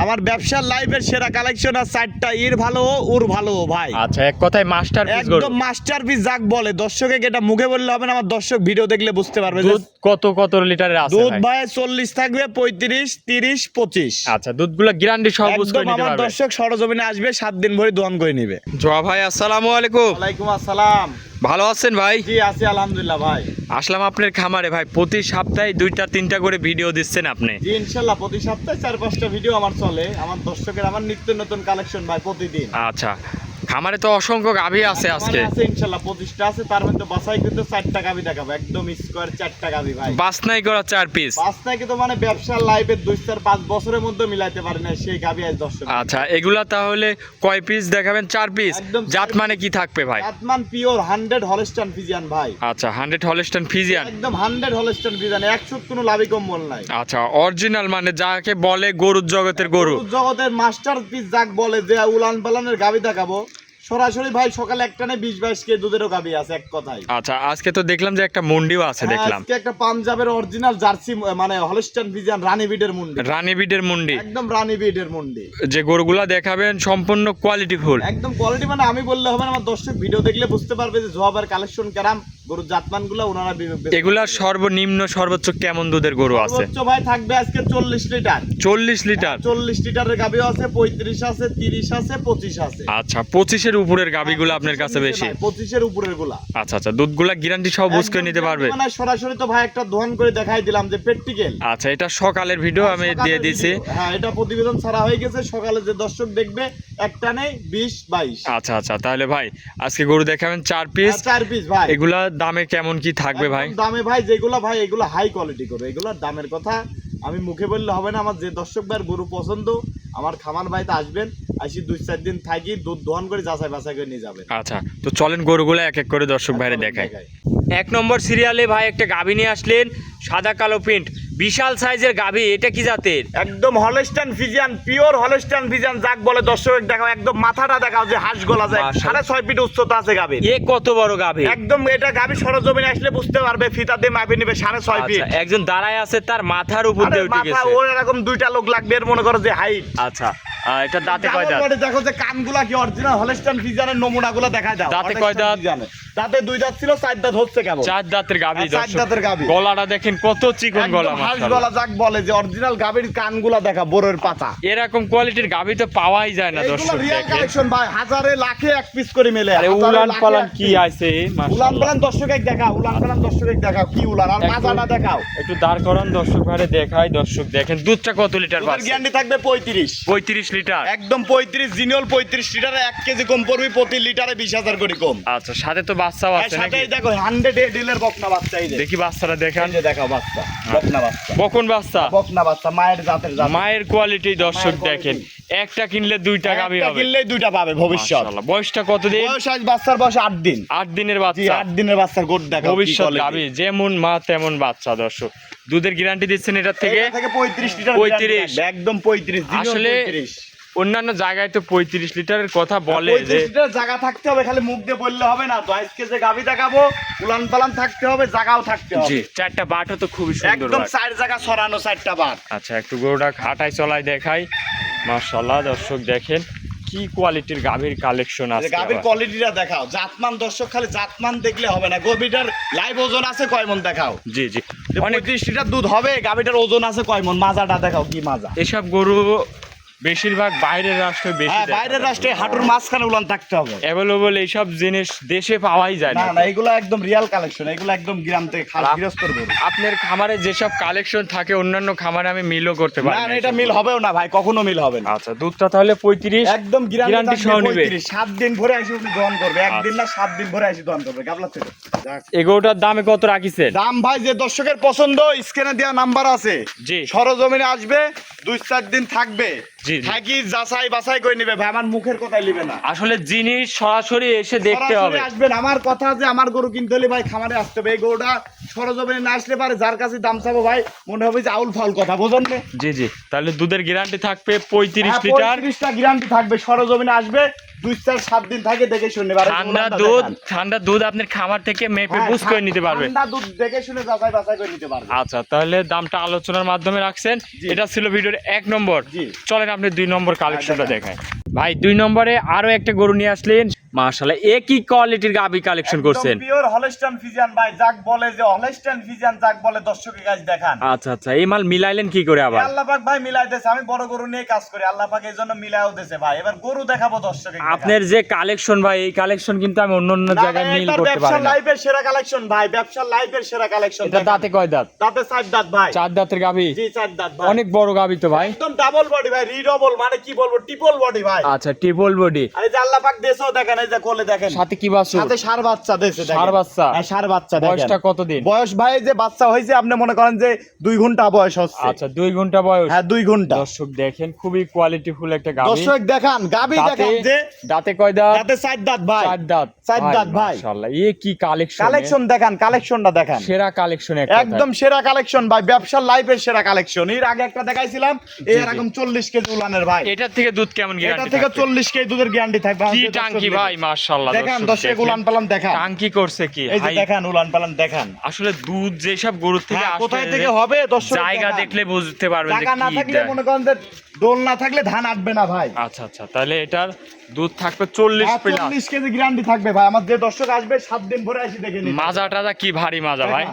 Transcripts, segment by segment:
আমার ব্যবসার লাইফের সেরা কালেকশন আর 4টা এর ভালো ওর ভালো ভাই। আচ্ছা, এক কথায় মাস্টারপিস গরু, একদম মাস্টারপিস যাক বলে। দর্শকে এটা মুখে বললে হবে না, আমার দর্শক ভিডিও দেখলে বুঝতে পারবে। দুধ কত লিটারের আছে দুধ ভাই? ভাই 40 থাকবে, 35, 30, 25। আচ্ছা, দুধগুলো গ্যারান্টি সহ বুঝ করে একদম নিতে আমার পারবে। দর্শক সরজমিনে আসবে, 7 দিন ভরে দোয়ান করে নিবে। জোয়া ভাই, আসসালামু আলাইকুম। ওয়ালাইকুম আসসালাম। ভালো আছেন ভাই? জি আছি আলহামদুলিল্লাহ ভাই। আসলাম আপনার খামারে ভাই, প্রতি সপ্তাহে 2টা-3টা করে ভিডিও দিচ্ছেন আপনি। জি ইনশাআল্লাহ প্রতি সপ্তাহে 4-5টা ভিডিও আমার চলে। আমার দর্শকের আমার নিত্য নতুন কালেকশন ভাই প্রতিদিন। আচ্ছা, খামারে তো অসংখ্য গাভী আছে আজকে। আছে ইনশাআল্লাহ 25টা আছে, তার মধ্যে বাছাই কিন্তু 4টা গাভী দেখাবো, একদম স্কয়ার 4টা গাভী ভাই। বাছনাই করা 4 পিস। বাছনাই কিন্তু মানে ব্যবসার লাইফে 2-4-5 বছরের মধ্যে মিলাইতে পারি না সেই গাভী আজ দর্শক। আচ্ছা, এগুলা তাহলে কয় পিস দেখাবেন? 4 পিস। একদম জাত মানে কি থাকবে ভাই? আতমান পিওর 100 হলস্টাইন ফিজিয়ান ভাই। আচ্ছা, 100 হলস্টাইন ফিজিয়ান। একদম 100 হলস্টাইন ফিজিয়ান, 100 কোনো লাভই কম মূল নাই। আচ্ছা, অরিজিনাল মানে যাকে বলে গরুর জগতের গরু। জগতের মাস্টারপিস যাক বলে, যে উলান পালানের গাভী দেখাবো সরাসরি ভাই। সকালে একটানে 20-22 কে দুধেরও গাভী আছে এক কথায়। আচ্ছা, আজকে তো দেখলাম যে একটা মন্ডিও আছে দেখলাম। আজকে একটা পাঞ্জাবের অরিজিনাল জার্সি মানে হলস্টাইন ফিজিয়ান রানী বিডের মুন্ডি। রানী বিডের মন্ডি। একদম রানী বিডের মুন্ডি। যে গরুগুলা দেখাবেন সম্পূর্ণ কোয়ালিটি ফুল। একদম কোয়ালিটি মানে আমি বললে হবে না, আমার দর্শক ভিডিও দেখলে বুঝতে পারবে যে জবাবের কালেকশন কেরাম, গরুর জাতমানগুলো ওনারা এগুলা সর্বনিম্ন সর্বোচ্চ কেমন দুধের গরু আছে? সর্বোচ্চ ভাই থাকবে আজকে 40 লিটার। 40 লিটার? 40 লিটারের গাভীও আছে, 35 আছে, 30 আছে, 25 আছে। আচ্ছা, 25-এর উপরের গাভীগুলো আপনার কাছে বেশি? 25-এর উপরের গুলা। আচ্ছা আচ্ছা, দুধগুলা গ্যারান্টি সহ বুঝ করে নিতে পারবে? মানে সরাসরি তো ভাই একটা দোকান করে দেখাই দিলাম যে প্র্যাকটিক্যাল। আচ্ছা, এটা সকালের ভিডিও আমি দিয়ে দিয়েছি। হ্যাঁ, এটা প্রতিবেদন ছাড়া হয়ে গেছে। সকালে যে দর্শক দেখবে একটা নেই 20-22। আচ্ছা আচ্ছা, তাহলে ভাই আজকে গরু দেখাবেন 4 পিস। 4 পিস ভাই। এগুলা দামে কেমন কি থাকবে ভাই? দামে ভাই যেগুলা ভাই এগুলা হাই কোয়ালিটি করে, এগুলার দামের কথা আমি মুখে বললে হবে না। আমার যে দর্শক ভাইয়ের গরু পছন্দ, আমার খামার বাড়িতে আসবেন, আসি 2-4 দিন থাকি, দুধ দোহন করে যাচাই বাছাই করে নিয়ে যাবেন। আচ্ছা, তো চলেন গরুগুলো এক এক করে দর্শক ভাইরে দেখাই। 1 নম্বর সিরিয়ালে ভাই একটা গাভী নিয়ে আসলেন, সাদা কালো প্রিন্ট, বিশাল সাইজের গাভী। এটা কি জাতের? একদম Holstein Friesian, pure Holstein Friesian যাক বলে। দর্শক দেখাও, একদম মাথাটা দেখাও যে হাঁস গলা যায়। 6.5 ফিট উচ্চতা আছে গাভী। এ কত বড় গাভী! একদম এটা গাভী সরজমিনে আসলে বুঝতে পারবে, ফিতা দিয়ে মাপে নিবে 6.5 ফিট। একজন দাঁড়ায় আছে, তার মাথার উপর দিয়ে উঠে গেছে। ওর এরকম 2টা লোক লাগবে এর মনে করো যে হাইট। আচ্ছা, এটা দাঁতে কয় দাঁত? দেখো যে কানগুলা কি অরিজিনাল হলস্টাইন ফিজিয়ানের নমুনাগুলো দেখায় দাও। দাঁতে কয় দাঁত? দাঁতে 2 দাঁত ছিল, 4 দাঁত হচ্ছে কেবল। 4 দাঁতের গাভী। 4 দাঁতের গাভী। গলাটা দেখেন কত চিকন গলা, হাঁস মাশাআল্লাহ। গলা যাক বলে, যে অরিজিনাল গাভীর কানগুলা দেখা, বড়ের পাতা। এরকম কোয়ালিটির গাভী তো পাওয়াই যায় না এগুলো দর্শক রিয়েল দেখেন। কালেকশন ভাই, হাজারে লাখে এক পিস করে মেলে। আরে হাজারে উলান লাখে পালান এক কি piece। আছে উলান মাশাআল্লাহ। পালান দর্শকে দেখাও, উলান পালান দর্শকে দেখাও কি উলান, আর মাজাটা দেখাও। একটু দাঁড় করান দর্শক ভাইরে দেখাই। দর্শক দেখেন দুধটা কত লিটার দুধের পাচ্ছে? গ্যারান্টি থাকবে 35। 35 লিটার? একদম 35 জিনিয়ল 35 লিটারে 1 কেজি কম পড়বে, প্রতি লিটারে 20,000 করে কম। আচ্ছা, সাথে তো বাচ্চাও আছে নাকি? সাথেই দেখো 100 ডিলের বকনা বাচ্চা। এই যে দেখি বাচ্চাটা দেখান। এই যে দেখাও বাচ্চা, বকনা বাচ্চা। বকন বাচ্চা? বকনা বাচ্চা, মায়ের জাতের জাত। মায়ের কোয়ালিটি দর্শক মায়ের দেখেন। quality। একটা কিনলে 2টা গাভী একটা হবে। কিনলেই 2টা পাবে ভবিষ্যৎ। মাশাআল্লাহ। বয়সটা কত দিন? বয়স আজ বাচ্চার বয়স 8 দিন। 8 দিনের জি বাচ্চা। 8 দিনের বাচ্চার গোট দেখাও। ভবিষ্যৎ গাভী, যেমন মা তেমন বাচ্চা। দর্শক দুধের গ্যারান্টি দিচ্ছেন এটার থেকে? এটা থেকে 35 লিটার। 35 একদম 35 জিনিয়ল আসলে 35। অন্যান্য জায়গায় তো 35 লিটারের কথা বলে যে 35 লিটার জায়গা থাকতে হবে, খালি মুখ দিয়ে বললে হবে না। তো আজকে যে গাভী দেখাবো, উলান পালান থাকতে হবে, জায়গাও থাকতে হবে। জি, 4টা বাটও তো খুবই সুন্দর। একদম বাট। 4 জায়গা ছড়ানো, 4টা বাট। আচ্ছা, একটু গরুটা হাঁটাই চলাই দেখাই। মাশাআল্লাহ দর্শক দেখেন কি কোয়ালিটির গাভীর কালেকশন আছে। গাভীর কোয়ালিটিটা দেখাও। জাতমান দর্শক খালি জাতমান দেখলে হবে না, গাভীটার লাইভ ওজন আছে কয় মন দেখাও। জি জি, অনেক 35 লিটার দুধ হবে, গাভীটার ওজন আছে কয় মন, মাজাটা দেখাও কি মাজা। এসব গরু বেশিরভাগ বাইরের রাষ্ট্রে বেশি। হ্যাঁ, বাইরের রাষ্ট্রে হাঁটুর মাঝখানে উলান থাকতে হবে। অ্যাভেলেবল এইসব জিনিস দেশে পাওয়াই যায় না না। না, এগুলো একদম রিয়েল কালেকশন, এগুলো একদম গ্রাম থেকে খাস গৃহস্থর গরু। আপনার খামারে যেসব কালেকশন থাকে অন্যান্য খামারে আমি মিলও করতে পারি না না, এটা মিল হবেও না ভাই, কখনো মিল হবে না। আচ্ছা, দুধটা তাহলে 35 একদম গ্যারান্টি সহ নেবে? 7 দিন ভরে আসি উনি দহন করবে, একদিন না 7 দিন ভরে আসি দহন করবে গাবলা থেকে। এগুলোটার দামে কত রাখিছেন? দাম ভাই যে দর্শকের পছন্দ, স্ক্রিনে দেওয়া নাম্বার আছে। জি। সরজমিনে আসবে, 2-4 দিন থাকবে, জি, জি। থাকি যাচাই বাছাই করে নিবে ভাই, আমার মুখের কথাই নিবে না। আসলে জিনিস সরাসরি এসে দেখতে সরাসরি হবে। আসবেন। আমার কথা যে আমার গরু কিনতে হলে ভাই খামারে আসতে হবে। এই গরুটা সরজমিনে না আসলে পারে, যার কাছে দাম চাবো ভাই মনে হবে যে আউল ফাউল কথা, বোঝেন না? জি জি, তাহলে দুধের গ্যারান্টি থাকবে 35 লিটার। 35টা গ্যারান্টি থাকবে, সরজমিনে আসবে, 2-4-7 দিন থাকে দেখে শুনে পারবেন। ঠান্ডা দুধ আপনার খামার থেকে মেপে বুঝ করে নিতে পারবেন। ঠান্ডা দুধ দেখে শুনে যাচাই বাছাই করে নিতে পারবেন। আচ্ছা, তাহলে দামটা আলোচনার মাধ্যমে রাখছেন। এটা ছিল ভিডিওর 1 নম্বর। চলেন আপনি 2 নম্বর কালেকশনটা দেখায়। ভাই 2 নম্বরে আরো একটা গরু নিয়ে আসলেন, মাশাআল্লাহ একই কোয়ালিটির গাবি কালেকশন করছেন। পিওর হলস্টাইন ফ্রিজিয়ান ভাই, যাক বলে যে হলস্টাইন ফ্রিজিয়ান যাক বলে দর্শকের কাছে দেখান। আচ্ছা, এই মাল মিলাইলেন কি করে আবার? আল্লাহ পাক ভাই মিলাই দেছে, আমি বড় গরু নিয়ে কাজ করি, আল্লাহ পাক এইজন্য মিলাইও দেছে ভাই। এবার গরু দেখাবো দর্শকের। আপনার যে কালেকশন ভাই, এই কালেকশন কিন্তু আমি অন্য জায়গায় মিল করতে পারি না। ব্যবসা লাইফের সেরা কালেকশন ভাই, ব্যবসা লাইফের সেরা কালেকশন। এটা দাঁতে কয় দাঁত? দাঁতে 4 দাঁত ভাই। 4 দাঁতের গাবি? জি 4 দাঁত ভাই। অনেক বড় গাবি তো ভাই। একদম ডাবল বডি ভাই, রিডবল মানে কি বলবো, ট্রিপল বডি ভাই। আচ্ছা, ট্রিপল বডি। আর এই যে আল্লাহ পাক দেশও দেখেন, এই যে কোলে দেখেন, সাথে কি বাছুর? সাথে ষাঁড় বাচ্চা দেশে দেখেন। ষাঁড় বাচ্চা? হ্যাঁ ষাঁড় বাচ্চা দেখেন। বয়সটা কতদিন? বয়স ভাই যে বাচ্চা হইছে আপনি মনে করেন যে 2 ঘন্টা বয়স হচ্ছে। আচ্ছা, 2 ঘন্টা বয়স? হ্যাঁ 2 ঘন্টা। দর্শক দেখেন খুবই কোয়ালিটিফুল একটা গাবি। দর্শক দেখান গাবি দেখেন যে দাঁতে কয় দাঁত? দাঁতে 4 দাঁত ভাই। 4 দাঁত? 4 দাঁত ভাই। মাশাআল্লাহ, এ কি কালেকশন! কালেকশন দেখান, কালেকশনটা দেখান। সেরা কালেকশন একদম সেরা কালেকশন ভাই, ব্যবসার লাইফের সেরা কালেকশন। এর আগে একটা দেখাইছিলাম এরকম 40 কেজি উলানের ভাই। এটার থেকে দুধ কেমন গ্যারান্টি? এটা থেকে 40 কেজি দুধের গ্যারান্টি থাকবে। কি টাঙ্কি ভাই, মাশাআল্লাহ। দেখান দর্শক উলান পালান দেখান। টাঙ্কি করছে কি? এই যে দেখান উলান পালান দেখান। আসলে দুধ যেসব গরু থেকে আসে কোথায় থেকে হবে দর্শক জায়গা দেখলে বুঝতে পারবেন যে জায়গা না কি থাকলে দেয়। মনে করেন যে দোল না থাকলে ধান আটবে না ভাই। আচ্ছা, তাহলে এটার দুধ থাকবে 40 প্লাস। 40 কেজি গ্যারান্টি থাকবে ভাই। আমার যে দর্শক আসবে 7 দিন পরে এসে দেখে নিন। মাজাটা কি ভারী মাজা ভাই,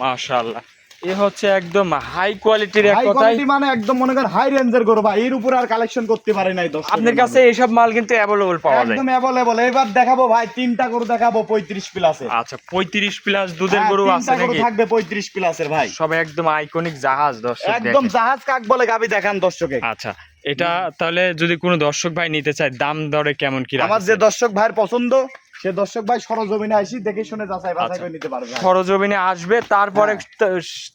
মাশাআল্লাহ। এ হচ্ছে একদম হাই কোয়ালিটির এক হাই কথাই। কোয়ালিটি মানে একদম মনে করেন হাই রেঞ্জের গরু ভাই। এর উপর আর কালেকশন করতে পারে নাই দর্শক। আপনার কাছে এইসব মাল কিন্তু অ্যাভেলেবল পাওয়া যায়। একদম अवेलेबल। এবার দেখাবো ভাই 3টা গরু দেখাবো 35 প্লাসের। আচ্ছা, 35 প্লাস দুধের গরু আছে গরু নাকি? থাকবে 35 প্লাসের ভাই। সব একদম আইকনিক জাহাজ দর্শক দেখেন। একদম জাহাজ কাক বলে গাবি দেখান দর্শকে। আচ্ছা, এটা তাহলে যদি কোনো দর্শক ভাই নিতে চায় দাম দরে কেমন কি রাখছেন? আমার যে দর্শক ভাইয়ের পছন্দ সে দর্শক ভাই সরজমিনে আসি দেখে শুনে যাচাই বাছাই করে নিতে পারবে। সরজমিনে আসবে, তারপরে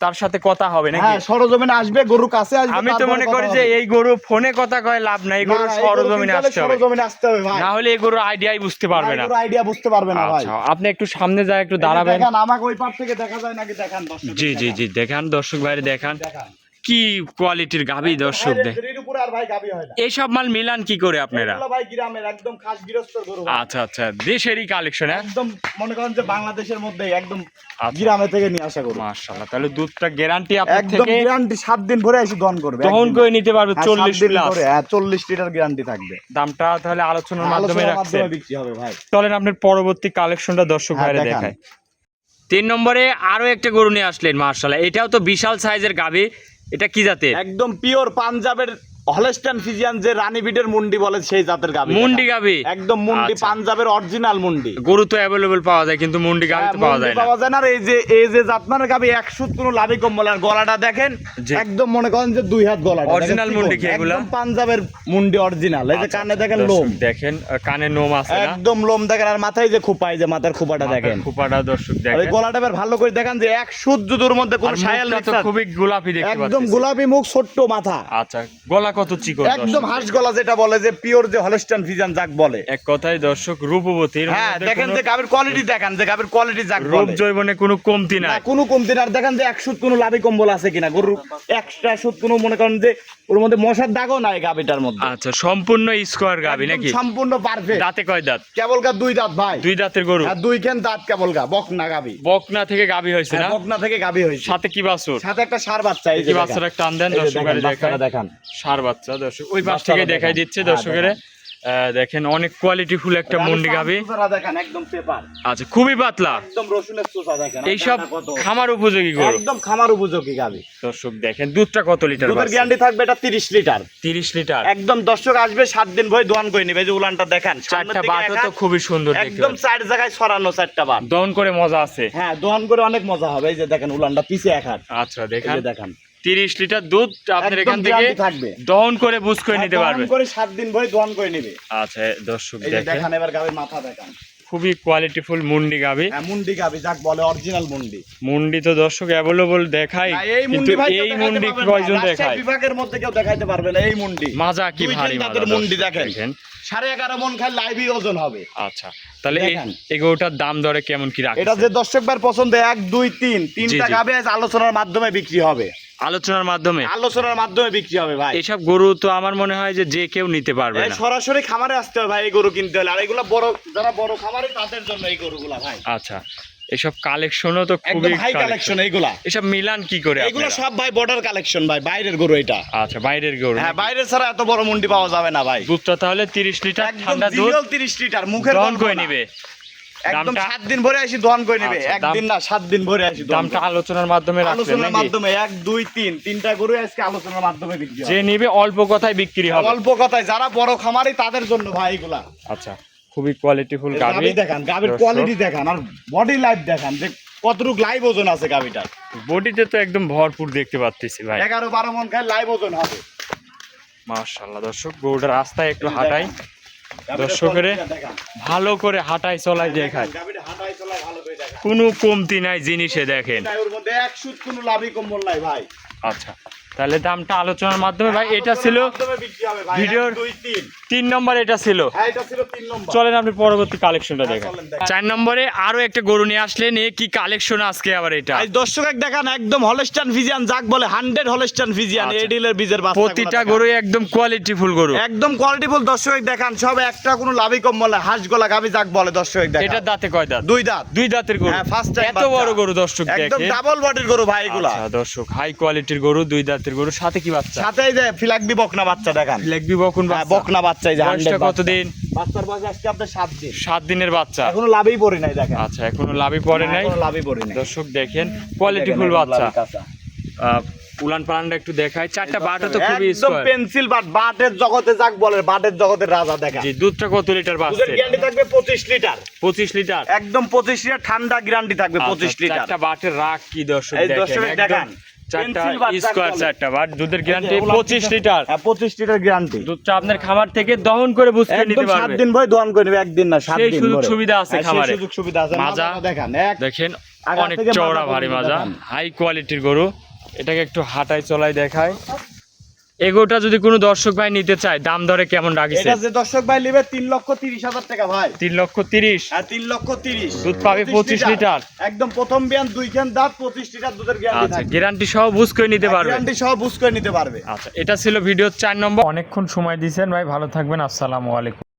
তার সাথে কথা হবে নাকি? হ্যাঁ সরজমিনে আসবে, গরু কাছে আসবে। আমি তো মনে করি যে এই গরু ফোনে কথা কয় লাভ নাই, এই গরু সরজমিনে আসতে হবে। সরজমিনে আসতে হবে ভাই, না হলে এই গরুর আইডিয়াই বুঝতে পারবে না। গরু আইডিয়া বুঝতে পারবে না ভাই। আচ্ছা, আপনি একটু সামনে যায় একটু দাঁড়াবেন। দেখেন আমাকে ওই পার থেকে দেখা যায় নাকি দেখান দর্শক। জি দেখান দর্শক ভাইরে দেখান দেখান কি কোয়ালিটির গাবি দর্শক দেখ। এর উপরে আর ভাই গাবি হয় না। এইসব মাল মিলান কি করে আপনারা? এগুলো ভাই গ্রামের একদম খাস গৃহস্থর গরু ভাই। আচ্ছা, দেশেরই কালেকশন। একদম মনে করেন যে বাংলাদেশের মধ্যে একদম আচ্ছা। গ্রামে থেকে নিয়ে আসা গরু। মাশাআল্লাহ, তাহলে দুধটা গ্যারান্টি আপনার একদম থেকে গ্যারান্টি 7 দিন ভরে এসে দহন করবে। দহন করে নিতে পারবে 40 প্লাস। হ্যাঁ 40 লিটার গ্যারান্টি থাকবে। দামটা তাহলে আলোচনার মাধ্যমে রাখছেন। বিক্রি হবে ভাই। চলেন আপনার পরবর্তী কালেকশনটা দর্শক ভাইরে দেখায়। 3 নম্বরে আরো একটা গরু নিয়ে আসলেন, মাশাআল্লাহ। এটাও তো বিশাল সাইজের গাবি। এটা কি জাতের? একদম পিওর পাঞ্জাবের হলস্টাইন ফ্রিজিয়ান যে রানী বিডের মুন্ডি বলে সেই জাতের গাবি। মুন্ডি গাবি? একদম মুন্ডি, আচ্ছা। পাঞ্জাবের অরিজিনাল মুন্ডি। গরু তো অ্যাভেলেবল পাওয়া যায় কিন্তু মুন্ডি গাবি তো পাওয়া যায় না। পাওয়া যায় না। আর এই যে জাতমানের গাবি 100 কোনো লাভই কম বলে। আর গলাটা দেখেন একদম মনে করেন যে 2 হাত গলাটা। অরিজিনাল মুন্ডি কি এগুলা? একদম পাঞ্জাবের মুন্ডি অরিজিনাল। এই যে কানে দেখেন লোম, দেখেন কানে লোম আছে না? একদম লোম দেখেন। আর মাথায় যে খোপা, এই যে মাথার খোপাটা দেখেন। খোপাটা দর্শক আর দেখেন। এই গলাটা বের ভালো করে দেখেন যে 100 দূর মধ্যে কোন শায়াল তো খুবই গোলাপি দেখতে পাচ্ছি। একদম গোলাপি মুখ, ছোট্ট মাথা। আচ্ছা, গলা কত চিকন? একদম হাঁস গলা, যেটা বলে যে পিওর যে হলস্টাইন ফ্রিজিয়ান যাক বলে। এক কথায় দর্শক রূপবতীর। হ্যাঁ দেখেন যে গাবির কোয়ালিটি দেখান, যে গাবির কোয়ালিটি যাক বলে। রূপ জৈবনে কোনো কমতি নাই, কোনো কমতি না। আর দেখেন যে 100 কোনো লাভি কম্বল আছে কিনা গরু। এক্সট্রা সুদ কোনো মনে করেন যে ওর মধ্যে মশার দাগও নাই গাবিটার মধ্যে। আচ্ছা, সম্পূর্ণ স্কোয়ার গাবি নাকি? সম্পূর্ণ পারফেক্ট। দাঁতে কয় দাঁত? কেবল গা 2 দাঁত ভাই। 2 দাঁতের গরু। আর 2 খান দাঁত কেবল গা, বকনা গাবি। বকনা থেকে গাবি হয়েছে না? বকনা থেকে গাবি হয়েছে। সাথে কি বাছুর? সাথে একটা ষাঁড় বাচ্চা। এই যে কি বাচ্চাটা টান দেন দর্শক ভাই দেখান। ষাঁড় বাচ্চা দর্শক ওই পাশ থেকে দেখাই দিচ্ছে দর্শকের। দেখেন অনেক কোয়ালিটিফুল একটা মুন্ডি গাবি। দেখেন একদম পেপার। আচ্ছা, খুবই পাতলা, একদম রসুনের চোষা দেখেন। এইসব খামার উপযোগী গরু। একদম খামার উপযোগী গাবি। দর্শক দেখেন দুধটা কত লিটার? দুধের গ্যারান্টি থাকবে এটা 30 লিটার। 30 লিটার। একদম দর্শক আসবে 7 দিন ভরে দহন করে নেবে। এই যে উলানটা দেখেন, 4টা বাটও তো খুবই সুন্দর দেখতে। একদম 4 জায়গায় ছড়ানো 4টা বাট। দহন করে মজা আছে। হ্যাঁ দহন করে অনেক মজা হবে। এই যে দেখেন উলানটা পিছে এক হাত। আচ্ছা দেখেন, দেখেন 30 লিটার দুধ আপনার এখান থেকে থাকবে। দহন করে বুঝ করে নিতে পারবে। দহন করে 7 দিন ভরে দহন করে নেবে। আচ্ছা দর্শক এই যে দেখেন দেখেন এবার গাবির মাথা দেখেন। খুবই কোয়ালিটিফুল মুন্ডি গাবি। মুন্ডি গাবি যাক বলে, অরিজিনাল মুন্ডি। মুন্ডি তো দর্শক অ্যাভেলেবল দেখাই, কিন্তু এই মুন্ডি কয়জন দেখায়? বিভাগের মধ্যে কেউ দেখাইতে পারবে না এই মুন্ডি। মাজা কি ভারী মাজা। মুন্ডি দেখেন 11.5 মন খাই লাইভই ওজন হবে। আচ্ছা, তাহলে এই গরুটার দাম দরে কেমন কি রাখছেন? এটা যে দর্শক ভাইয়ের পছন্দ 1 2 3 তিনটা গাবে আলোচনার মাধ্যমে বিক্রি হবে। আলোচনার মাধ্যমে আলোচনার মাধ্যমে বিক্রি হবে ভাই। এসব গরু তো আমার মনে হয় যে কেউ নিতে পারবে এই না। সরাসরি খামারে আসতে হবে ভাই এই গরু কিনতে হলে। আর এগুলো বড়, যারা বড় খামারে তাদের জন্য এই গরুগুলা ভাই। আচ্ছা, এসব কালেকশনও তো একদম খুবই হাই কালেকশন। কালেকশন এইগুলা। এসব মিলান কি করে এগুলো আপনারা? সব ভাই বর্ডার কালেকশন ভাই, বাইরের গরু এটা। আচ্ছা, বাইরের গরু। হ্যাঁ, বাইরের ছাড়া এত বড় মুন্ডি পাওয়া যাবে না ভাই। দুধটা তাহলে 30 লিটার একদম ঠান্ডা দুধ 30 লিটার মুখের দহন গন্ধ করে না। নিবে। একদম দামটা? 7 দিন ভরে আসি দহন করে নিবে। আচ্ছা, একদিন না 7 দিন ভরে আসি দহন দামটা করে। আলোচনার মাধ্যমে রাখছেন আলোচনার নাকি? মাধ্যমে 1 2 3 তিনটা গরু আজকে আলোচনার মাধ্যমে বিক্রি হবে। যে নিবে অল্প কথায় বিক্রি হবে। অল্প কথায় যারা বড় খামারি তাদের জন্য ভাই এগুলা। আচ্ছা, খুবই কোয়ালিটিফুল গাভী। গাভী দেখান, গাভীর দর্শক, কোয়ালিটি দেখান আর বডি লাইফ দেখান যে কতটুকু লাইভ ওজন আছে গাভীটার। বডিতে তো একদম ভরপুর দেখতে পাচ্ছি ভাই। 11 12 মন খায় লাইভ ওজন হবে। মাশাআল্লাহ দর্শক, গরুটা রাস্তায় একটু হাঁটাই, গাভীটার দর্শকেরে quality দেখান। ভালো করে হাঁটাই চলাই দেখায়, গাভীটা হাঁটাই চলায় ভালো করে দেখান। কোনো কমতি নাই জিনিসে দেখেন। নাই, ওর মধ্যে এক সুত কোনো লাভই কম্বল নাই ভাই। আচ্ছা, তাহলে দামটা আলোচনার মাধ্যমে ভাই। এটা ছিল মাধ্যমে বিক্রি হবে ভাই। ভিডিওর 1 2 3 3 নম্বর, এটা ছিল। হ্যাঁ, এটা ছিল 3 নম্বর। চলেন আপনি পরবর্তী কালেকশনটা দেখেন। চলেন দেখেন। 4 নম্বরে আরো একটা গরু নিয়ে আসলেন, এ কি কালেকশন আজকে আবার এটা? আজ দর্শক দেখান একদম হলস্টাইন ফিজিয়ান, যাক বলে 100 হলস্টাইন ফিজিয়ান আচ্ছা। এডিলের বীজের বাচ্চা। প্রতিটা গরুই একদম কোয়ালিটিফুল গরু। একদম কোয়ালিটিফুল দর্শক দেখান, সব একটা কোনো লাভই কম বলে, হাঁস গলা গাভী যাক বলে দর্শক দেখান। এটা দাঁতে কয় দাঁত? 2 দাঁত। 2 দাঁতের গরু। হ্যাঁ, ফার্স্ট টাইম এত বড় গরু দর্শক একদম দেখেন। ডাবল বডির গরু ভাই এগুলা। আচ্ছা দর্শক, হাই কোয়ালিটির গরু, 2 দাঁতের গরু, সাথে কি বাচ্চা? সাথে এই যে ফিলাকবি বকনা বাচ্চা দেখান। লেগবি বকুন হ্যাঁ, বাচ্চা। বকনা বাচ্চা এই যে বয়সটা 100 কতদিন? বাচ্চার বয়স আজকে আপনার 7 দিন। 7 দিনের বাচ্চা। এখনো লাভই পড়ে নাই দেখেন। আচ্ছা, এখনো লাভই পড়ে নাই। এখনো লাভই পড়ে নাই। দর্শক দেখেন কোয়ালিটিফুল দেখেন, বাচ্চা। লাভই কাঁচা। উলান পালানটা একটু দেখায়। 4টা বাটা তো খুবই একদম স্কয়ার। পেন্সিল বাট, বাটের জগতে যাক বলে, বাটের জগতের রাজা দেখা। জি, দুধটা কত লিটার দুধের বাচ্চা? গ্যারান্টি থাকবে 25 লিটার। 25 লিটার। একদম 25 লিটার ঠান্ডা গ্যারান্টি থাকবে 25 লিটার। 4টা বাটের রাগ কি দর্শক এই দেখেন। দর্শক একদম দেখান। 4টা পেন্সিল বাট যাক স্কয়ার, বলে। 4টা বাট, দুধের গ্যারান্টি এগুলো 25 লিটার। হ্যাঁ, 25 লিটার গ্যারান্টি। দুধটা আপনার খামার থেকে দহন করে বুঝতে একদম নিতে 7 পারবে। দিন ভরে দোয়ান করে নেবে, একদিন না 7 সেই দিন সুযোগ ভরে। সুবিধা আছে হ্যাঁ, সেই খামারে। সুযোগ সুবিধা আছে। মাজা মাজাটা দেখান, দেখেন আগা অনেক থেকে চওড়া মাজা ভারী পর্যন্ত মাজা, দেখান। হাই কোয়ালিটির গরু। এটাকে একটু হাঁটাই চলাই দেখায়। এগোটা যদি কোনো দর্শক ভাই নিতে চায়, দাম দরে কেমন রাখিছে? এটা যে দর্শক ভাই নেবে 3,30,000 টাকা ভাই। 3,30,000। হ্যাঁ, 3,30,000 দুধ পাবে 25 লিটার। একদম প্রথম বিয়ান 2 খান দাঁত, 25 লিটার দুধের গ্যারান্টি আচ্ছা, থাকবে। গ্যারান্টি সহ বুঝ করে নিতে পারবে। গ্যারান্টি সহ বুঝ করে নিতে পারবে। আচ্ছা, এটা ছিল ভিডিও 4 নম্বর। অনেকক্ষণ সময় দিয়েছেন ভাই, ভালো থাকবেন, আসসালামু আলাইকুম।